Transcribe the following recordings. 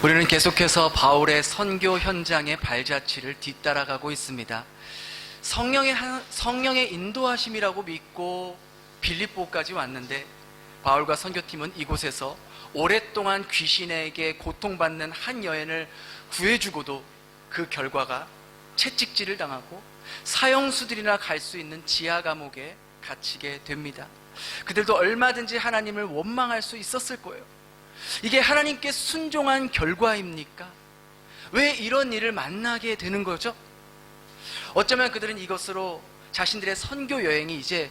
우리는 계속해서 바울의 선교 현장의 발자취를 뒤따라가고 있습니다. 성령의 인도하심이라고 믿고 빌립보까지 왔는데, 바울과 선교팀은 이곳에서 오랫동안 귀신에게 고통받는 한 여인을 구해주고도 그 결과가 채찍질을 당하고 사형수들이나 갈 수 있는 지하 감옥에 갇히게 됩니다. 그들도 얼마든지 하나님을 원망할 수 있었을 거예요. 이게 하나님께 순종한 결과입니까? 왜 이런 일을 만나게 되는 거죠? 어쩌면 그들은 이것으로 자신들의 선교 여행이 이제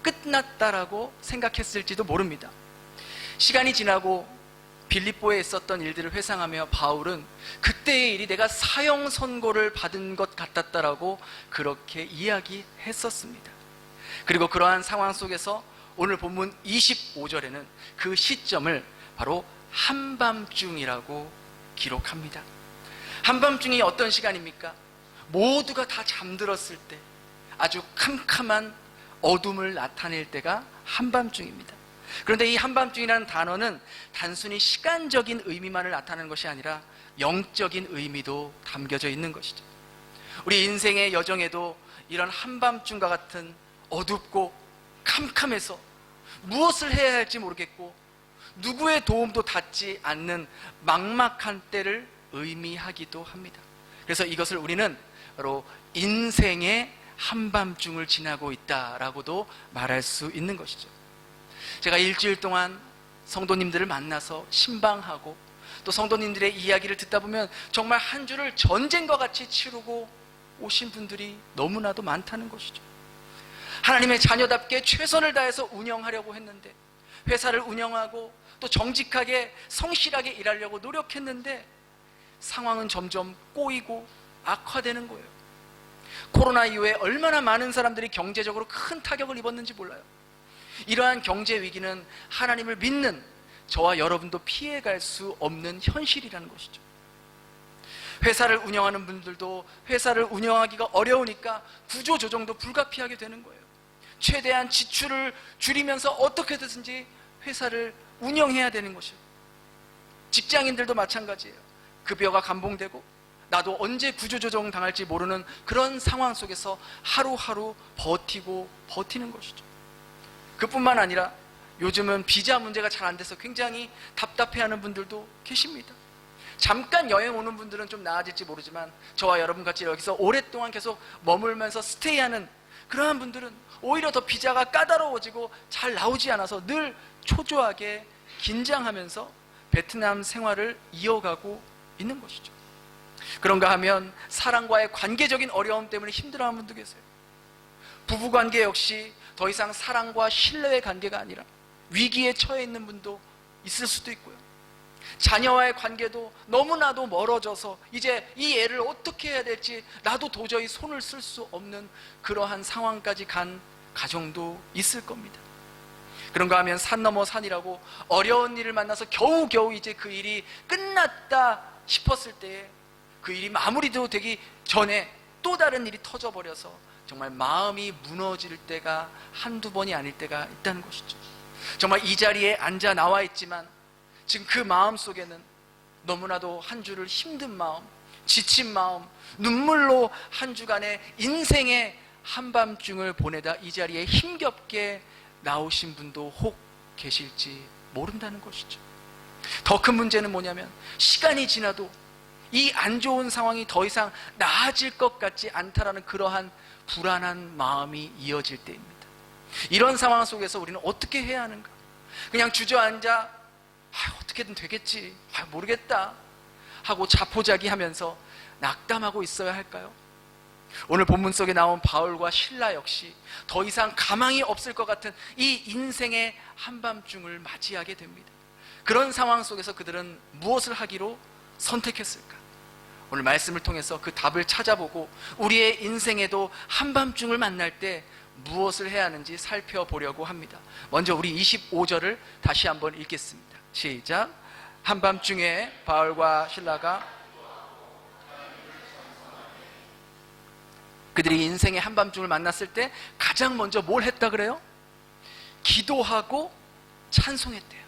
끝났다라고 생각했을지도 모릅니다. 시간이 지나고 빌립보에 있었던 일들을 회상하며 바울은 그때의 일이 내가 사형 선고를 받은 것 같았다라고 그렇게 이야기했었습니다. 그리고 그러한 상황 속에서 오늘 본문 25절에는 그 시점을 바로 한밤중이라고 기록합니다. 한밤중이 어떤 시간입니까? 모두가 다 잠들었을 때, 아주 캄캄한 어둠을 나타낼 때가 한밤중입니다. 그런데 이 한밤중이라는 단어는 단순히 시간적인 의미만을 나타내는 것이 아니라 영적인 의미도 담겨져 있는 것이죠. 우리 인생의 여정에도 이런 한밤중과 같은 어둡고 캄캄해서 무엇을 해야 할지 모르겠고 누구의 도움도 닿지 않는 막막한 때를 의미하기도 합니다. 그래서 이것을 우리는 바로 인생의 한밤중을 지나고 있다라고도 말할 수 있는 것이죠. 제가 일주일 동안 성도님들을 만나서 신방하고 또 성도님들의 이야기를 듣다 보면 정말 한 주를 전쟁과 같이 치르고 오신 분들이 너무나도 많다는 것이죠. 하나님의 자녀답게 최선을 다해서 운영하려고 했는데, 회사를 운영하고 또 정직하게 성실하게 일하려고 노력했는데 상황은 점점 꼬이고 악화되는 거예요. 코로나 이후에 얼마나 많은 사람들이 경제적으로 큰 타격을 입었는지 몰라요. 이러한 경제 위기는 하나님을 믿는 저와 여러분도 피해갈 수 없는 현실이라는 것이죠. 회사를 운영하는 분들도 회사를 운영하기가 어려우니까 구조조정도 불가피하게 되는 거예요. 최대한 지출을 줄이면서 어떻게든지 회사를 운영해야 되는 것이에요. 직장인들도 마찬가지예요. 급여가 감봉되고 나도 언제 구조조정 당할지 모르는 그런 상황 속에서 하루하루 버티는 것이죠. 그뿐만 아니라 요즘은 비자 문제가 잘 안 돼서 굉장히 답답해하는 분들도 계십니다. 잠깐 여행 오는 분들은 좀 나아질지 모르지만 저와 여러분 같이 여기서 오랫동안 계속 머물면서 스테이하는 그러한 분들은 오히려 더 비자가 까다로워지고 잘 나오지 않아서 늘 초조하게 긴장하면서 베트남 생활을 이어가고 있는 것이죠. 그런가 하면 사랑과의 관계적인 어려움 때문에 힘들어하는 분도 계세요. 부부관계 역시 더 이상 사랑과 신뢰의 관계가 아니라 위기에 처해 있는 분도 있을 수도 있고요. 자녀와의 관계도 너무나도 멀어져서 이제 이 애를 어떻게 해야 될지 나도 도저히 손을 쓸 수 없는 그러한 상황까지 간 가정도 있을 겁니다. 그런가 하면 산 넘어 산이라고 어려운 일을 만나서 겨우겨우 이제 그 일이 끝났다 싶었을 때에 그 일이 마무리도 되기 전에 또 다른 일이 터져버려서 정말 마음이 무너질 때가 한두 번이 아닐 때가 있다는 것이죠. 정말 이 자리에 앉아 나와 있지만 지금 그 마음 속에는 너무나도 한 주를 힘든 마음, 지친 마음, 눈물로 한 주간의 인생의 한밤중을 보내다 이 자리에 힘겹게 나오신 분도 혹 계실지 모른다는 것이죠. 더 큰 문제는 뭐냐면 시간이 지나도 이 안 좋은 상황이 더 이상 나아질 것 같지 않다라는 그러한 불안한 마음이 이어질 때입니다. 이런 상황 속에서 우리는 어떻게 해야 하는가? 그냥 주저앉아 어떻게든 되겠지, 모르겠다 하고 자포자기하면서 낙담하고 있어야 할까요? 오늘 본문 속에 나온 바울과 실라 역시 더 이상 가망이 없을 것 같은 이 인생의 한밤중을 맞이하게 됩니다. 그런 상황 속에서 그들은 무엇을 하기로 선택했을까? 오늘 말씀을 통해서 그 답을 찾아보고 우리의 인생에도 한밤중을 만날 때 무엇을 해야 하는지 살펴보려고 합니다. 먼저 우리 25절을 다시 한번 읽겠습니다. 시작. 한밤중에 바울과 실라가 그들이 인생의 한밤중을 만났을 때 가장 먼저 뭘 했다 그래요? 기도하고 찬송했대요.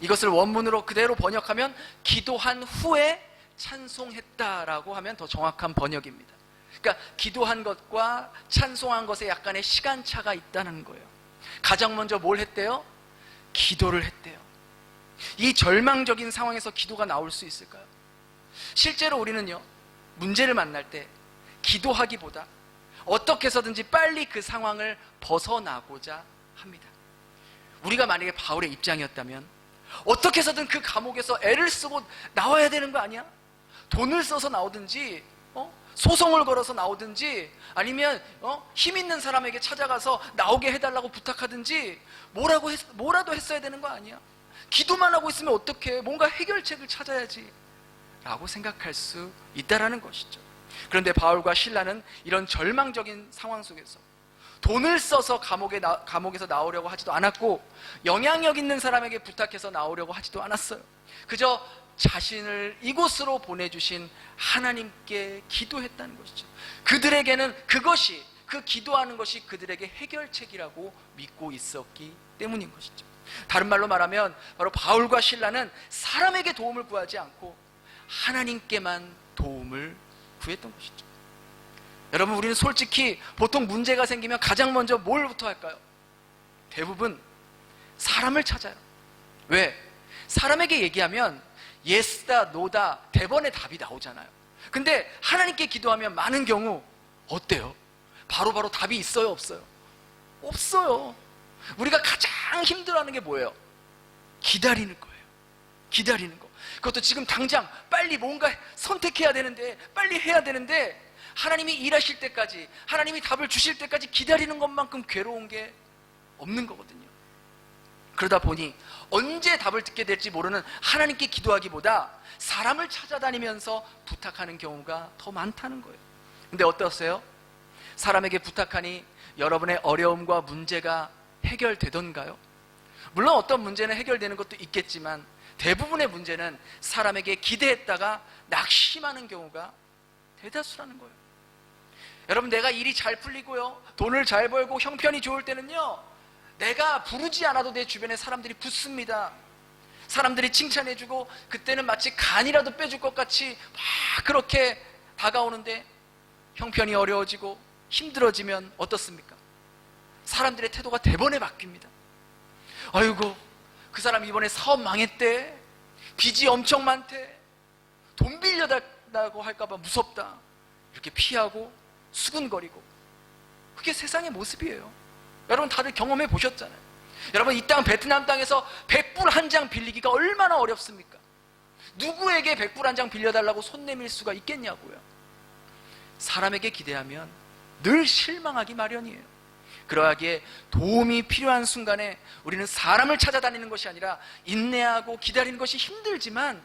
이것을 원문으로 그대로 번역하면 기도한 후에 찬송했다라고 하면 더 정확한 번역입니다. 그러니까 기도한 것과 찬송한 것에 약간의 시간차가 있다는 거예요. 가장 먼저 뭘 했대요? 기도를 했대요. 이 절망적인 상황에서 기도가 나올 수 있을까요? 실제로 우리는요, 문제를 만날 때 기도하기보다 어떻게 해서든지 빨리 그 상황을 벗어나고자 합니다. 우리가 만약에 바울의 입장이었다면 어떻게 해서든 그 감옥에서 애를 쓰고 나와야 되는 거 아니야? 돈을 써서 나오든지 소송을 걸어서 나오든지 아니면 힘 있는 사람에게 찾아가서 나오게 해달라고 부탁하든지 뭐라도 했어야 되는 거 아니야? 기도만 하고 있으면 어떡해? 뭔가 해결책을 찾아야지 라고 생각할 수 있다라는 것이죠. 그런데 바울과 실라는 이런 절망적인 상황 속에서 돈을 써서 감옥에서 나오려고 하지도 않았고 영향력 있는 사람에게 부탁해서 나오려고 하지도 않았어요. 그저 자신을 이곳으로 보내주신 하나님께 기도했다는 것이죠. 그들에게는 그 기도하는 것이 그들에게 해결책이라고 믿고 있었기 때문인 것이죠. 다른 말로 말하면 바로 바울과 실라는 사람에게 도움을 구하지 않고 하나님께만 도움을 구했던 것이죠. 여러분, 우리는 솔직히 보통 문제가 생기면 가장 먼저 뭘부터 할까요? 대부분 사람을 찾아요. 왜? 사람에게 얘기하면 예스다 노다 대번에 답이 나오잖아요. 근데 하나님께 기도하면 많은 경우 어때요? 바로바로 답이 있어요, 없어요? 없어요. 우리가 가장 힘들어하는 게 뭐예요? 기다리는 거예요. 기다리는 거. 그것도 지금 당장 빨리 뭔가 선택해야 되는데, 빨리 해야 되는데 하나님이 일하실 때까지, 하나님이 답을 주실 때까지 기다리는 것만큼 괴로운 게 없는 거거든요. 그러다 보니 언제 답을 듣게 될지 모르는 하나님께 기도하기보다 사람을 찾아다니면서 부탁하는 경우가 더 많다는 거예요. 근데 어떠세요? 사람에게 부탁하니 여러분의 어려움과 문제가 해결되던가요? 물론 어떤 문제는 해결되는 것도 있겠지만 대부분의 문제는 사람에게 기대했다가 낙심하는 경우가 대다수라는 거예요. 여러분, 내가 일이 잘 풀리고요, 돈을 잘 벌고 형편이 좋을 때는요, 내가 부르지 않아도 내 주변에 사람들이 붙습니다. 사람들이 칭찬해주고 그때는 마치 간이라도 빼줄 것 같이 막 그렇게 다가오는데 형편이 어려워지고 힘들어지면 어떻습니까? 사람들의 태도가 대번에 바뀝니다. 아이고, 그 사람 이번에 사업 망했대, 빚이 엄청 많대, 돈 빌려달라고 할까봐 무섭다, 이렇게 피하고 수군거리고. 그게 세상의 모습이에요. 여러분, 다들 경험해 보셨잖아요. 여러분, 이 땅 베트남 땅에서 100불 한 장 빌리기가 얼마나 어렵습니까? 누구에게 100불 한 장 빌려달라고 손 내밀 수가 있겠냐고요. 사람에게 기대하면 늘 실망하기 마련이에요. 그러하기에 도움이 필요한 순간에 우리는 사람을 찾아다니는 것이 아니라 인내하고 기다리는 것이 힘들지만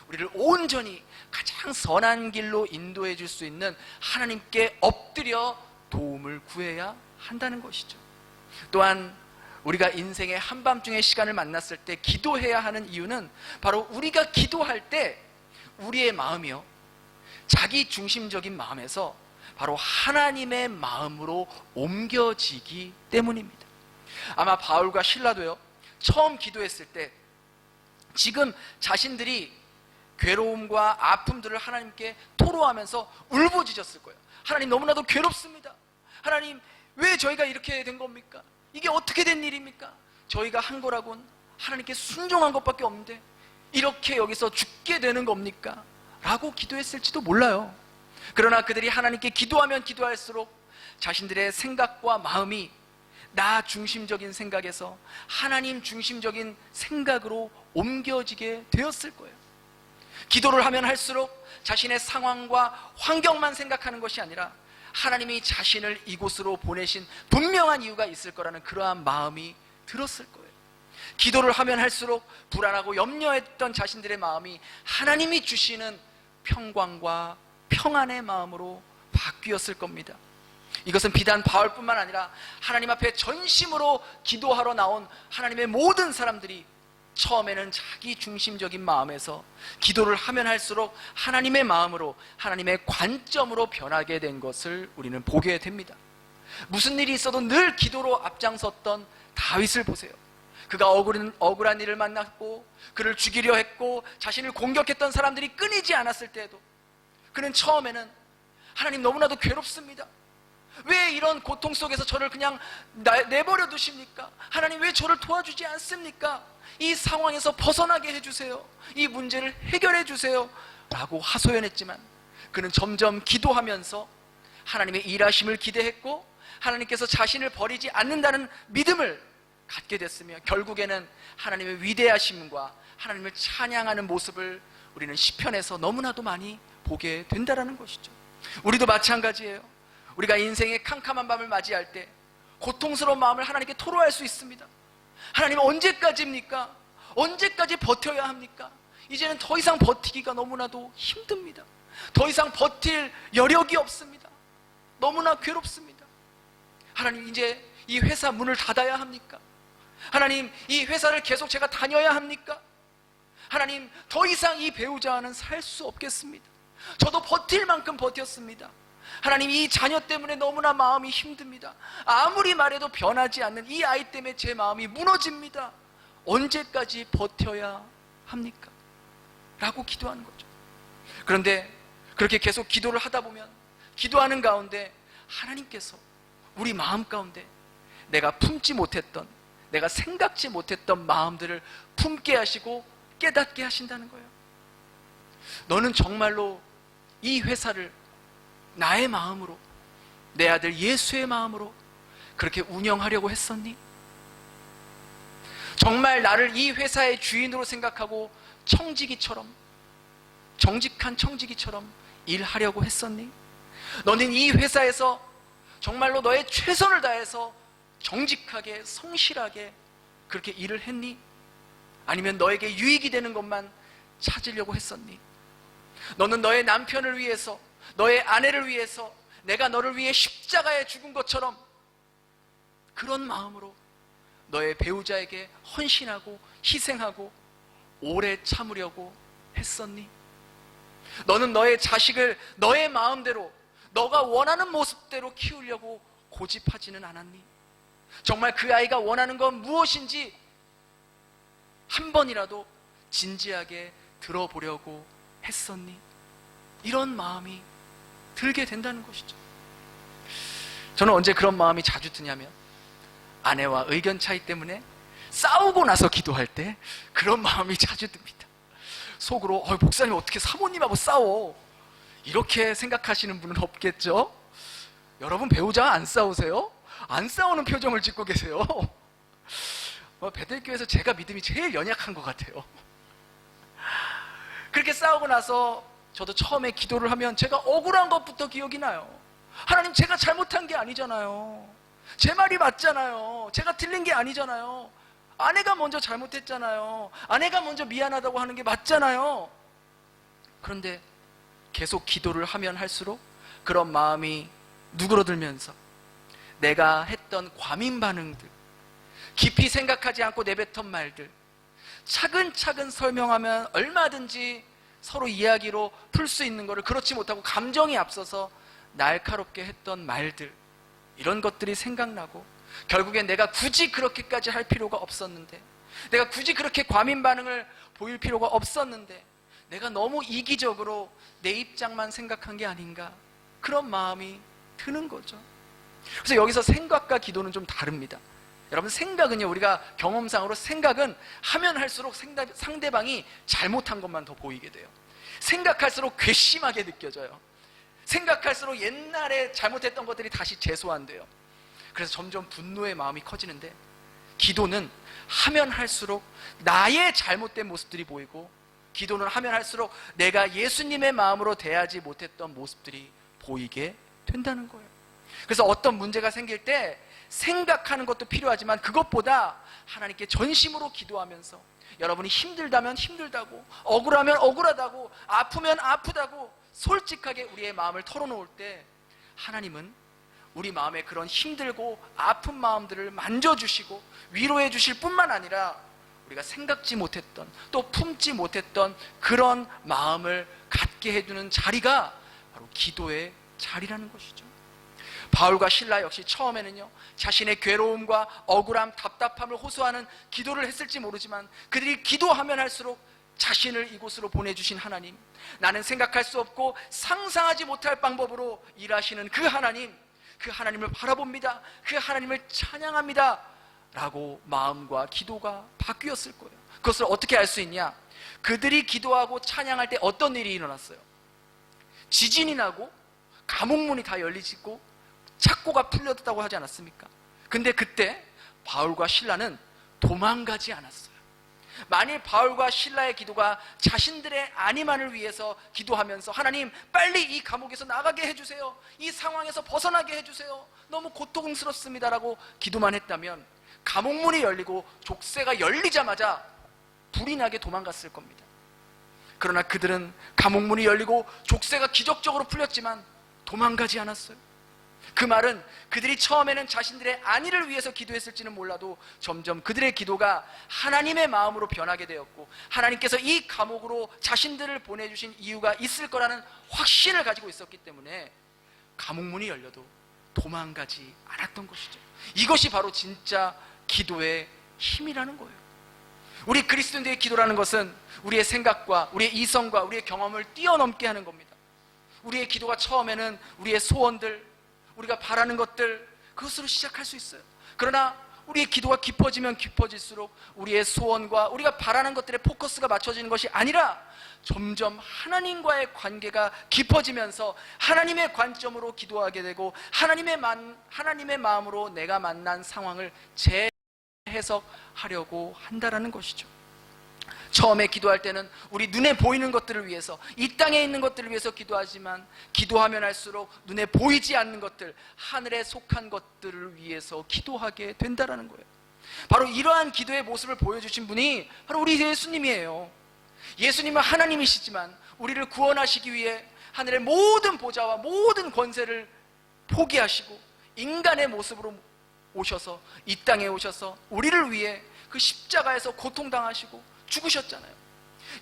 우리를 온전히 가장 선한 길로 인도해 줄 수 있는 하나님께 엎드려 도움을 구해야 한다는 것이죠. 또한 우리가 인생의 한밤중의 시간을 만났을 때 기도해야 하는 이유는 바로 우리가 기도할 때 우리의 마음이요, 자기 중심적인 마음에서 바로 하나님의 마음으로 옮겨지기 때문입니다. 아마 바울과 실라도요, 처음 기도했을 때 지금 자신들이 괴로움과 아픔들을 하나님께 토로하면서 울부짖었을 거예요. 하나님, 너무나도 괴롭습니다. 하나님, 왜 저희가 이렇게 된 겁니까? 이게 어떻게 된 일입니까? 저희가 한 거라곤 하나님께 순종한 것밖에 없는데 이렇게 여기서 죽게 되는 겁니까? 라고 기도했을지도 몰라요. 그러나 그들이 하나님께 기도하면 기도할수록 자신들의 생각과 마음이 나 중심적인 생각에서 하나님 중심적인 생각으로 옮겨지게 되었을 거예요. 기도를 하면 할수록 자신의 상황과 환경만 생각하는 것이 아니라 하나님이 자신을 이곳으로 보내신 분명한 이유가 있을 거라는 그러한 마음이 들었을 거예요. 기도를 하면 할수록 불안하고 염려했던 자신들의 마음이 하나님이 주시는 평강과 평안의 마음으로 바뀌었을 겁니다. 이것은 비단 바울뿐만 아니라 하나님 앞에 전심으로 기도하러 나온 하나님의 모든 사람들이 처음에는 자기 중심적인 마음에서 기도를 하면 할수록 하나님의 마음으로, 하나님의 관점으로 변하게 된 것을 우리는 보게 됩니다. 무슨 일이 있어도 늘 기도로 앞장섰던 다윗을 보세요. 그가 억울한 일을 만났고 그를 죽이려 했고 자신을 공격했던 사람들이 끊이지 않았을 때에도 그는 처음에는 하나님 너무나도 괴롭습니다. 왜 이런 고통 속에서 저를 그냥 내버려 두십니까? 하나님 왜 저를 도와주지 않습니까? 이 상황에서 벗어나게 해주세요. 이 문제를 해결해 주세요 라고 하소연했지만 그는 점점 기도하면서 하나님의 일하심을 기대했고 하나님께서 자신을 버리지 않는다는 믿음을 갖게 됐으며 결국에는 하나님의 위대하심과 하나님을 찬양하는 모습을 우리는 시편에서 너무나도 많이 보게 된다는 것이죠. 우리도 마찬가지예요. 우리가 인생의 캄캄한 밤을 맞이할 때 고통스러운 마음을 하나님께 토로할 수 있습니다. 하나님 언제까지입니까? 언제까지 버텨야 합니까? 이제는 더 이상 버티기가 너무나도 힘듭니다. 더 이상 버틸 여력이 없습니다. 너무나 괴롭습니다. 하나님 이제 이 회사 문을 닫아야 합니까? 하나님 이 회사를 계속 제가 다녀야 합니까? 하나님 더 이상 이 배우자와는 살 수 없겠습니다. 저도 버틸 만큼 버텼습니다. 하나님 이 자녀 때문에 너무나 마음이 힘듭니다. 아무리 말해도 변하지 않는 이 아이 때문에 제 마음이 무너집니다. 언제까지 버텨야 합니까? 라고 기도하는 거죠. 그런데 그렇게 계속 기도를 하다 보면 기도하는 가운데 하나님께서 우리 마음 가운데 내가 품지 못했던, 내가 생각지 못했던 마음들을 품게 하시고 깨닫게 하신다는 거예요. 너는 정말로 이 회사를 나의 마음으로, 내 아들 예수의 마음으로 그렇게 운영하려고 했었니? 정말 나를 이 회사의 주인으로 생각하고 청지기처럼, 정직한 청지기처럼 일하려고 했었니? 너는 이 회사에서 정말로 너의 최선을 다해서 정직하게 성실하게 그렇게 일을 했니? 아니면 너에게 유익이 되는 것만 찾으려고 했었니? 너는 너의 남편을 위해서, 너의 아내를 위해서 내가 너를 위해 십자가에 죽은 것처럼 그런 마음으로 너의 배우자에게 헌신하고 희생하고 오래 참으려고 했었니? 너는 너의 자식을 너의 마음대로 너가 원하는 모습대로 키우려고 고집하지는 않았니? 정말 그 아이가 원하는 건 무엇인지 한 번이라도 진지하게 들어보려고 했었니? 이런 마음이 들게 된다는 것이죠. 저는 언제 그런 마음이 자주 드냐면 아내와 의견 차이 때문에 싸우고 나서 기도할 때 그런 마음이 자주 듭니다. 속으로 목사님 어떻게 사모님하고 싸워? 이렇게 생각하시는 분은 없겠죠? 여러분 배우자와 안 싸우세요? 안 싸우는 표정을 짓고 계세요. 베들교회에서 제가 믿음이 제일 연약한 것 같아요. 그렇게 싸우고 나서 저도 처음에 기도를 하면 제가 억울한 것부터 기억이 나요. 하나님 제가 잘못한 게 아니잖아요. 제 말이 맞잖아요. 제가 틀린 게 아니잖아요. 아내가 먼저 잘못했잖아요. 아내가 먼저 미안하다고 하는 게 맞잖아요. 그런데 계속 기도를 하면 할수록 그런 마음이 누그러들면서 내가 했던 과민 반응들, 깊이 생각하지 않고 내뱉은 말들, 차근차근 설명하면 얼마든지 서로 이야기로 풀 수 있는 것을 그렇지 못하고 감정이 앞서서 날카롭게 했던 말들, 이런 것들이 생각나고 결국엔 내가 굳이 그렇게까지 할 필요가 없었는데, 내가 굳이 그렇게 과민 반응을 보일 필요가 없었는데 내가 너무 이기적으로 내 입장만 생각한 게 아닌가, 그런 마음이 드는 거죠. 그래서 여기서 생각과 기도는 좀 다릅니다. 여러분 생각은요, 우리가 경험상으로 생각은 하면 할수록 상대방이 잘못한 것만 더 보이게 돼요. 생각할수록 괘씸하게 느껴져요. 생각할수록 옛날에 잘못했던 것들이 다시 재소환돼요. 그래서 점점 분노의 마음이 커지는데, 기도는 하면 할수록 나의 잘못된 모습들이 보이고, 기도는 하면 할수록 내가 예수님의 마음으로 대하지 못했던 모습들이 보이게 된다는 거예요. 그래서 어떤 문제가 생길 때 생각하는 것도 필요하지만 그것보다 하나님께 전심으로 기도하면서, 여러분이 힘들다면 힘들다고, 억울하면 억울하다고, 아프면 아프다고 솔직하게 우리의 마음을 털어놓을 때 하나님은 우리 마음의 그런 힘들고 아픈 마음들을 만져주시고 위로해 주실 뿐만 아니라 우리가 생각지 못했던, 또 품지 못했던 그런 마음을 갖게 해주는 자리가 바로 기도의 자리라는 것이죠. 바울과 실라 역시 처음에는요, 자신의 괴로움과 억울함, 답답함을 호소하는 기도를 했을지 모르지만 그들이 기도하면 할수록 자신을 이곳으로 보내주신 하나님, 나는 생각할 수 없고 상상하지 못할 방법으로 일하시는 그 하나님, 그 하나님을 바라봅니다, 그 하나님을 찬양합니다 라고 마음과 기도가 바뀌었을 거예요. 그것을 어떻게 알 수 있냐? 그들이 기도하고 찬양할 때 어떤 일이 일어났어요? 지진이 나고 감옥문이 다 열리고 착고가 풀렸다고 하지 않았습니까? 근데 그때 바울과 실라는 도망가지 않았어요. 만일 바울과 실라의 기도가 자신들의 안위만을 위해서 기도하면서 하나님 빨리 이 감옥에서 나가게 해주세요, 이 상황에서 벗어나게 해주세요, 너무 고통스럽습니다 라고 기도만 했다면 감옥문이 열리고 족쇄가 열리자마자 불이 나게 도망갔을 겁니다. 그러나 그들은 감옥문이 열리고 족쇄가 기적적으로 풀렸지만 도망가지 않았어요. 그 말은 그들이 처음에는 자신들의 안위를 위해서 기도했을지는 몰라도 점점 그들의 기도가 하나님의 마음으로 변하게 되었고, 하나님께서 이 감옥으로 자신들을 보내주신 이유가 있을 거라는 확신을 가지고 있었기 때문에 감옥문이 열려도 도망가지 않았던 것이죠. 이것이 바로 진짜 기도의 힘이라는 거예요. 우리 그리스도인들의 기도라는 것은 우리의 생각과 우리의 이성과 우리의 경험을 뛰어넘게 하는 겁니다. 우리의 기도가 처음에는 우리의 소원들, 우리가 바라는 것들, 그것으로 시작할 수 있어요. 그러나 우리의 기도가 깊어지면 깊어질수록 우리의 소원과 우리가 바라는 것들에 포커스가 맞춰지는 것이 아니라 점점 하나님과의 관계가 깊어지면서 하나님의 관점으로 기도하게 되고 하나님의 마음으로 내가 만난 상황을 재해석하려고 한다라는 것이죠. 처음에 기도할 때는 우리 눈에 보이는 것들을 위해서, 이 땅에 있는 것들을 위해서 기도하지만 기도하면 할수록 눈에 보이지 않는 것들, 하늘에 속한 것들을 위해서 기도하게 된다라는 거예요. 바로 이러한 기도의 모습을 보여주신 분이 바로 우리 예수님이에요. 예수님은 하나님이시지만 우리를 구원하시기 위해 하늘의 모든 보좌와 모든 권세를 포기하시고 인간의 모습으로 오셔서 이 땅에 오셔서 우리를 위해 그 십자가에서 고통당하시고 죽으셨잖아요.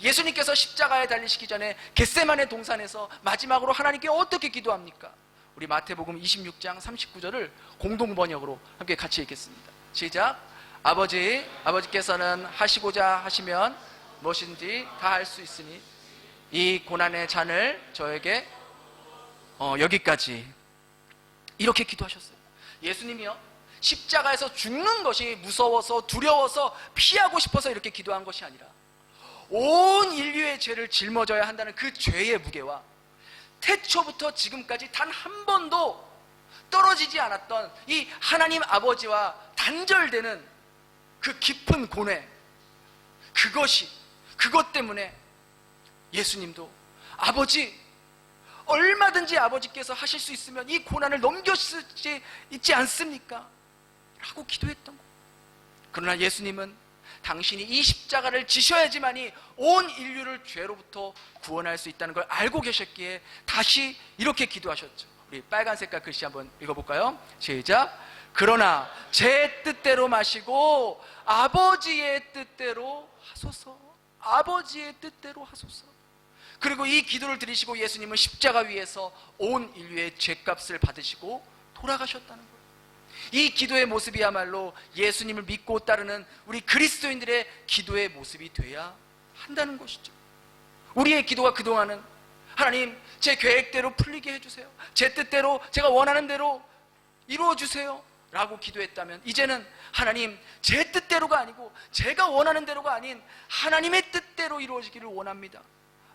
예수님께서 십자가에 달리시기 전에 겟세마네 동산에서 마지막으로 하나님께 어떻게 기도합니까? 우리 마태복음 26장 39절을 공동번역으로 함께 같이 읽겠습니다. 시작. 아버지께서는 하시고자 하시면 무엇인지 다 할 수 있으니 이 고난의 잔을 저에게 여기까지, 이렇게 기도하셨어요. 예수님이요, 십자가에서 죽는 것이 무서워서 두려워서 피하고 싶어서 이렇게 기도한 것이 아니라 온 인류의 죄를 짊어져야 한다는 그 죄의 무게와 태초부터 지금까지 단 한 번도 떨어지지 않았던 이 하나님 아버지와 단절되는 그 깊은 고뇌, 그것 때문에 예수님도 아버지, 얼마든지 아버지께서 하실 수 있으면 이 고난을 넘겼을 수 있지 않습니까? 라고 기도했던 거예요. 그러나 예수님은 당신이 이 십자가를 지셔야지만이 온 인류를 죄로부터 구원할 수 있다는 걸 알고 계셨기에 다시 이렇게 기도하셨죠. 우리 빨간 색깔 글씨 한번 읽어볼까요? 시작. 그러나 제 뜻대로 마시고 아버지의 뜻대로 하소서. 아버지의 뜻대로 하소서. 그리고 이 기도를 드리시고 예수님은 십자가 위에서 온 인류의 죄값을 받으시고 돌아가셨다는 거예요. 이 기도의 모습이야말로 예수님을 믿고 따르는 우리 그리스도인들의 기도의 모습이 돼야 한다는 것이죠. 우리의 기도가 그동안은 하나님, 제 계획대로 풀리게 해주세요, 제 뜻대로, 제가 원하는 대로 이루어주세요 라고 기도했다면, 이제는 하나님, 제 뜻대로가 아니고 제가 원하는 대로가 아닌 하나님의 뜻대로 이루어지기를 원합니다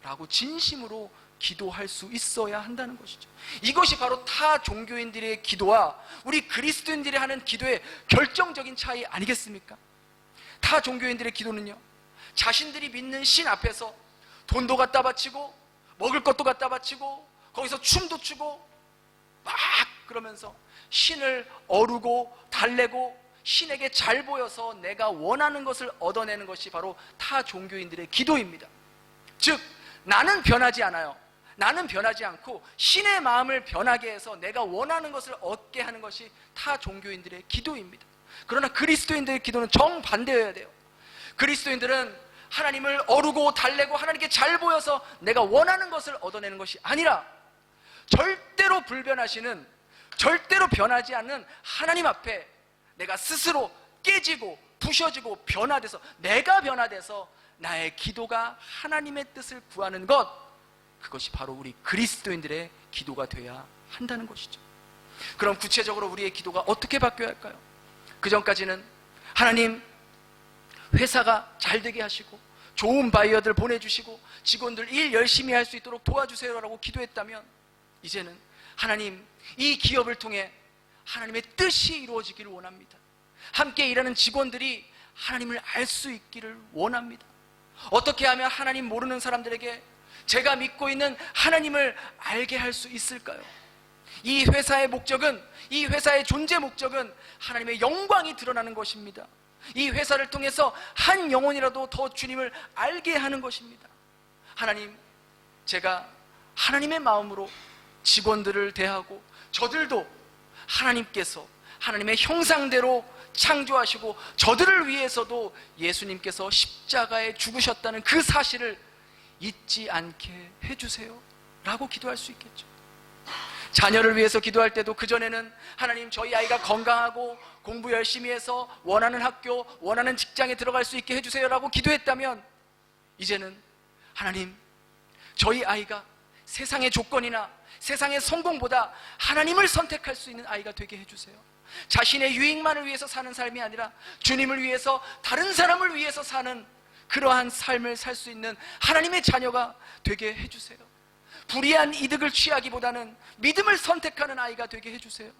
라고 진심으로 기도할 수 있어야 한다는 것이죠. 이것이 바로 타 종교인들의 기도와 우리 그리스도인들이 하는 기도의 결정적인 차이 아니겠습니까? 타 종교인들의 기도는요, 자신들이 믿는 신 앞에서 돈도 갖다 바치고 먹을 것도 갖다 바치고 거기서 춤도 추고 막 그러면서 신을 어루고 달래고 신에게 잘 보여서 내가 원하는 것을 얻어내는 것이 바로 타 종교인들의 기도입니다. 즉, 나는 변하지 않아요. 나는 변하지 않고 신의 마음을 변하게 해서 내가 원하는 것을 얻게 하는 것이 타 종교인들의 기도입니다. 그러나 그리스도인들의 기도는 정반대여야 돼요. 그리스도인들은 하나님을 어루고 달래고 하나님께 잘 보여서 내가 원하는 것을 얻어내는 것이 아니라 절대로 불변하시는 절대로 변하지 않는 하나님 앞에 내가 스스로 깨지고 부셔지고 변화돼서, 내가 변화돼서 나의 기도가 하나님의 뜻을 구하는 것, 그것이 바로 우리 그리스도인들의 기도가 되어야 한다는 것이죠. 그럼 구체적으로 우리의 기도가 어떻게 바뀌어야 할까요? 그 전까지는 하나님, 회사가 잘 되게 하시고 좋은 바이어들 보내주시고 직원들 일 열심히 할 수 있도록 도와주세요 라고 기도했다면, 이제는 하나님, 이 기업을 통해 하나님의 뜻이 이루어지기를 원합니다. 함께 일하는 직원들이 하나님을 알 수 있기를 원합니다. 어떻게 하면 하나님 모르는 사람들에게 제가 믿고 있는 하나님을 알게 할 수 있을까요? 이 회사의 목적은, 이 회사의 존재 목적은 하나님의 영광이 드러나는 것입니다. 이 회사를 통해서 한 영혼이라도 더 주님을 알게 하는 것입니다. 하나님, 제가 하나님의 마음으로 직원들을 대하고 저들도 하나님께서 하나님의 형상대로 창조하시고 저들을 위해서도 예수님께서 십자가에 죽으셨다는 그 사실을 잊지 않게 해주세요 라고 기도할 수 있겠죠. 자녀를 위해서 기도할 때도 그전에는 하나님, 저희 아이가 건강하고 공부 열심히 해서 원하는 학교, 원하는 직장에 들어갈 수 있게 해주세요 라고 기도했다면, 이제는 하나님, 저희 아이가 세상의 조건이나 세상의 성공보다 하나님을 선택할 수 있는 아이가 되게 해주세요. 자신의 유익만을 위해서 사는 삶이 아니라 주님을 위해서, 다른 사람을 위해서 사는 그러한 삶을 살 수 있는 하나님의 자녀가 되게 해주세요. 불의한 이득을 취하기보다는 믿음을 선택하는 아이가 되게 해주세요.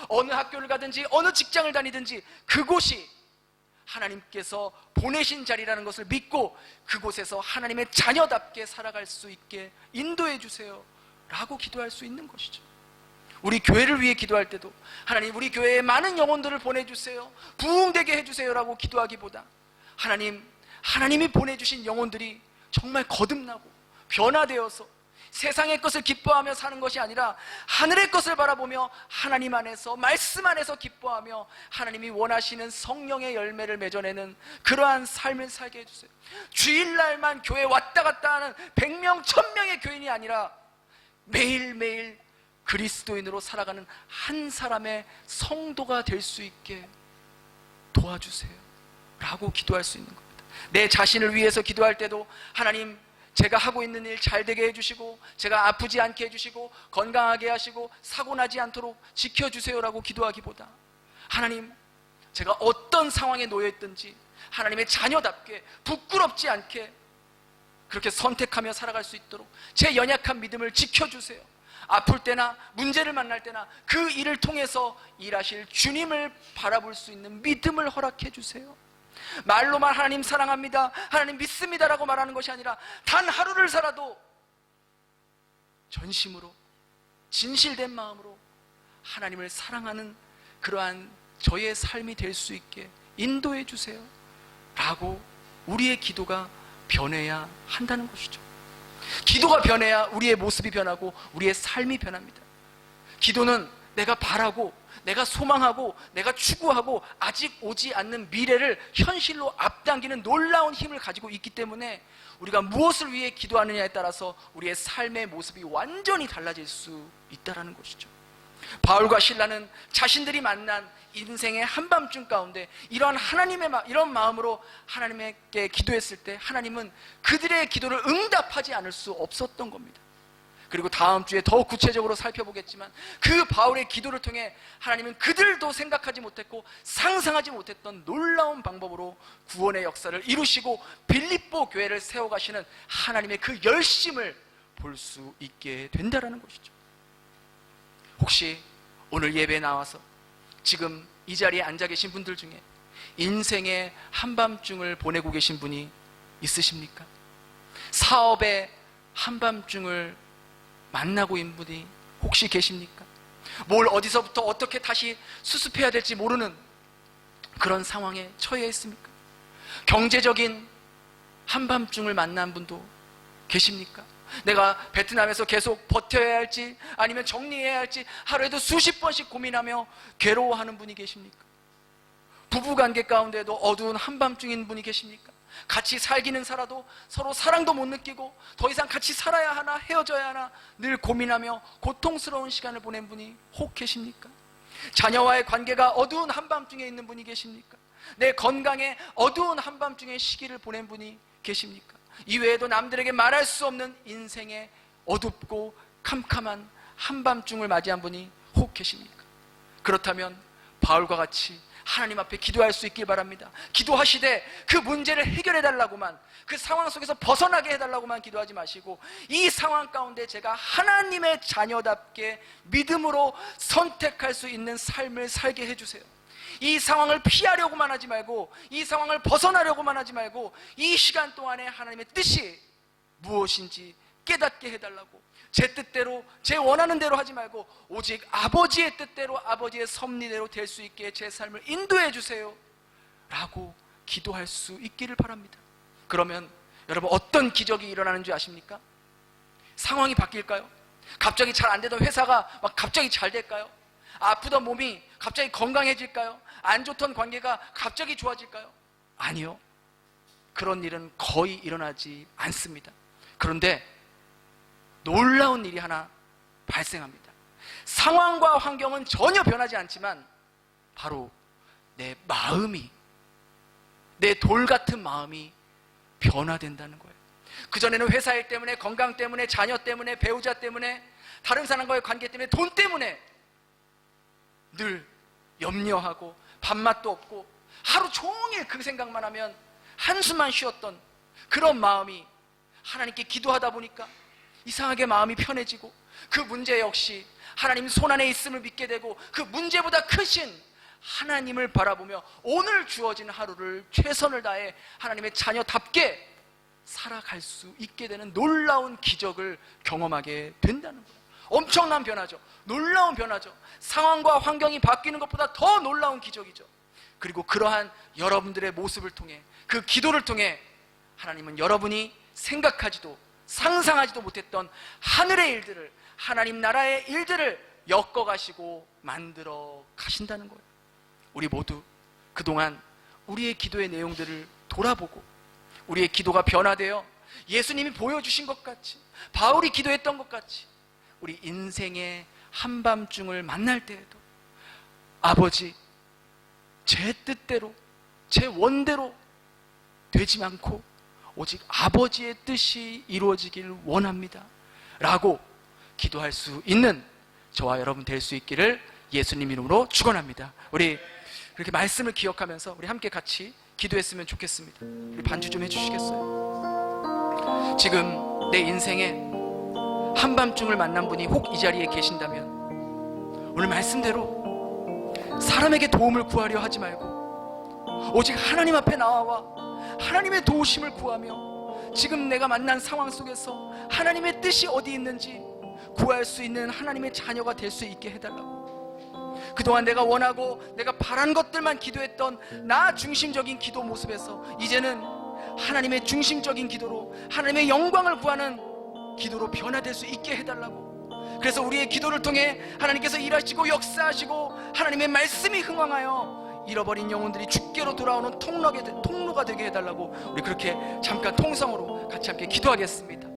어느 학교를 가든지 어느 직장을 다니든지 그곳이 하나님께서 보내신 자리라는 것을 믿고 그곳에서 하나님의 자녀답게 살아갈 수 있게 인도해 주세요 라고 기도할 수 있는 것이죠. 우리 교회를 위해 기도할 때도 하나님, 우리 교회에 많은 영혼들을 보내주세요, 부흥되게 해주세요 라고 기도하기보다, 하나님, 하나님이 보내주신 영혼들이 정말 거듭나고 변화되어서 세상의 것을 기뻐하며 사는 것이 아니라 하늘의 것을 바라보며 하나님 안에서, 말씀 안에서 기뻐하며 하나님이 원하시는 성령의 열매를 맺어내는 그러한 삶을 살게 해주세요. 주일날만 교회 왔다 갔다 하는 100명, 1000명의 교인이 아니라 매일매일 그리스도인으로 살아가는 한 사람의 성도가 될 수 있게 도와주세요 라고 기도할 수 있는 겁니다. 내 자신을 위해서 기도할 때도 하나님, 제가 하고 있는 일 잘 되게 해주시고 제가 아프지 않게 해주시고 건강하게 하시고 사고 나지 않도록 지켜주세요 라고 기도하기보다, 하나님, 제가 어떤 상황에 놓여 있든지 하나님의 자녀답게 부끄럽지 않게 그렇게 선택하며 살아갈 수 있도록 제 연약한 믿음을 지켜주세요. 아플 때나 문제를 만날 때나 그 일을 통해서 일하실 주님을 바라볼 수 있는 믿음을 허락해 주세요. 말로만 하나님 사랑합니다, 하나님 믿습니다 라고 말하는 것이 아니라 단 하루를 살아도 전심으로, 진실된 마음으로 하나님을 사랑하는 그러한 저의 삶이 될 수 있게 인도해 주세요 라고 우리의 기도가 변해야 한다는 것이죠. 기도가 변해야 우리의 모습이 변하고 우리의 삶이 변합니다. 기도는 내가 바라고, 내가 소망하고, 내가 추구하고 아직 오지 않는 미래를 현실로 앞당기는 놀라운 힘을 가지고 있기 때문에 우리가 무엇을 위해 기도하느냐에 따라서 우리의 삶의 모습이 완전히 달라질 수 있다는 것이죠. 바울과 실라는 자신들이 만난 인생의 한밤중 가운데 이러한 이런 마음으로 하나님께 기도했을 때 하나님은 그들의 기도를 응답하지 않을 수 없었던 겁니다. 그리고 다음 주에 더 구체적으로 살펴보겠지만 그 바울의 기도를 통해 하나님은 그들도 생각하지 못했고 상상하지 못했던 놀라운 방법으로 구원의 역사를 이루시고 빌립보 교회를 세워가시는 하나님의 그 열심을 볼 수 있게 된다는 것이죠. 혹시 오늘 예배에 나와서 지금 이 자리에 앉아 계신 분들 중에 인생의 한밤중을 보내고 계신 분이 있으십니까? 사업의 한밤중을 만나고 있는 분이 혹시 계십니까? 뭘 어디서부터 어떻게 다시 수습해야 될지 모르는 그런 상황에 처해 있습니까? 경제적인 한밤중을 만난 분도 계십니까? 내가 베트남에서 계속 버텨야 할지 아니면 정리해야 할지 하루에도 수십 번씩 고민하며 괴로워하는 분이 계십니까? 부부관계 가운데도 어두운 한밤중인 분이 계십니까? 같이 살기는 살아도 서로 사랑도 못 느끼고 더 이상 같이 살아야 하나 헤어져야 하나 늘 고민하며 고통스러운 시간을 보낸 분이 혹 계십니까? 자녀와의 관계가 어두운 한밤중에 있는 분이 계십니까? 내 건강에 어두운 한밤중에 시기를 보낸 분이 계십니까? 이외에도 남들에게 말할 수 없는 인생의 어둡고 캄캄한 한밤중을 맞이한 분이 혹 계십니까? 그렇다면 바울과 같이 하나님 앞에 기도할 수 있길 바랍니다. 기도하시되 그 문제를 해결해 달라고만, 그 상황 속에서 벗어나게 해달라고만 기도하지 마시고, 이 상황 가운데 제가 하나님의 자녀답게 믿음으로 선택할 수 있는 삶을 살게 해주세요. 이 상황을 피하려고만 하지 말고, 이 상황을 벗어나려고만 하지 말고, 이 시간 동안에 하나님의 뜻이 무엇인지 깨닫게 해달라고, 제 뜻대로 제 원하는 대로 하지 말고 오직 아버지의 뜻대로 아버지의 섭리대로 될 수 있게 제 삶을 인도해 주세요 라고 기도할 수 있기를 바랍니다. 그러면 여러분, 어떤 기적이 일어나는 줄 아십니까? 상황이 바뀔까요? 갑자기 잘 안 되던 회사가 막 갑자기 잘 될까요? 아프던 몸이 갑자기 건강해질까요? 안 좋던 관계가 갑자기 좋아질까요? 아니요, 그런 일은 거의 일어나지 않습니다. 그런데 놀라운 일이 하나 발생합니다. 상황과 환경은 전혀 변하지 않지만 바로 내 마음이, 내 돌 같은 마음이 변화된다는 거예요. 그전에는 회사 일 때문에, 건강 때문에, 자녀 때문에, 배우자 때문에, 다른 사람과의 관계 때문에, 돈 때문에 늘 염려하고 밥맛도 없고 하루 종일 그 생각만 하면 한숨만 쉬었던 그런 마음이 하나님께 기도하다 보니까 이상하게 마음이 편해지고, 그 문제 역시 하나님 손안에 있음을 믿게 되고, 그 문제보다 크신 하나님을 바라보며 오늘 주어진 하루를 최선을 다해 하나님의 자녀답게 살아갈 수 있게 되는 놀라운 기적을 경험하게 된다는 거예요. 엄청난 변화죠. 놀라운 변화죠. 상황과 환경이 바뀌는 것보다 더 놀라운 기적이죠. 그리고 그러한 여러분들의 모습을 통해, 그 기도를 통해 하나님은 여러분이 생각하지도 상상하지도 못했던 하늘의 일들을, 하나님 나라의 일들을 엮어가시고 만들어 가신다는 거예요. 우리 모두 그동안 우리의 기도의 내용들을 돌아보고, 우리의 기도가 변화되어 예수님이 보여주신 것 같이, 바울이 기도했던 것 같이 우리 인생의 한밤중을 만날 때에도 아버지, 제 뜻대로 제 원대로 되지 않고 오직 아버지의 뜻이 이루어지길 원합니다 라고 기도할 수 있는 저와 여러분 될 수 있기를 예수님 이름으로 축원합니다. 우리 그렇게 말씀을 기억하면서 우리 함께 같이 기도했으면 좋겠습니다. 우리 반주 좀 해주시겠어요? 지금 내 인생에 한밤중을 만난 분이 혹 이 자리에 계신다면, 오늘 말씀대로 사람에게 도움을 구하려 하지 말고 오직 하나님 앞에 나와 하나님의 도우심을 구하며, 지금 내가 만난 상황 속에서 하나님의 뜻이 어디 있는지 구할 수 있는 하나님의 자녀가 될 수 있게 해달라고. 그동안 내가 원하고 내가 바란 것들만 기도했던 나 중심적인 기도 모습에서 이제는 하나님의 중심적인 기도로 하나님의 영광을 구하는 기도로 변화될 수 있게 해달라고. 그래서 우리의 기도를 통해 하나님께서 일하시고 역사하시고 하나님의 말씀이 흥왕하여 잃어버린 영혼들이 주께로 돌아오는 통로가 되게 해달라고. 우리 그렇게 잠깐 통성으로 같이 함께 기도하겠습니다.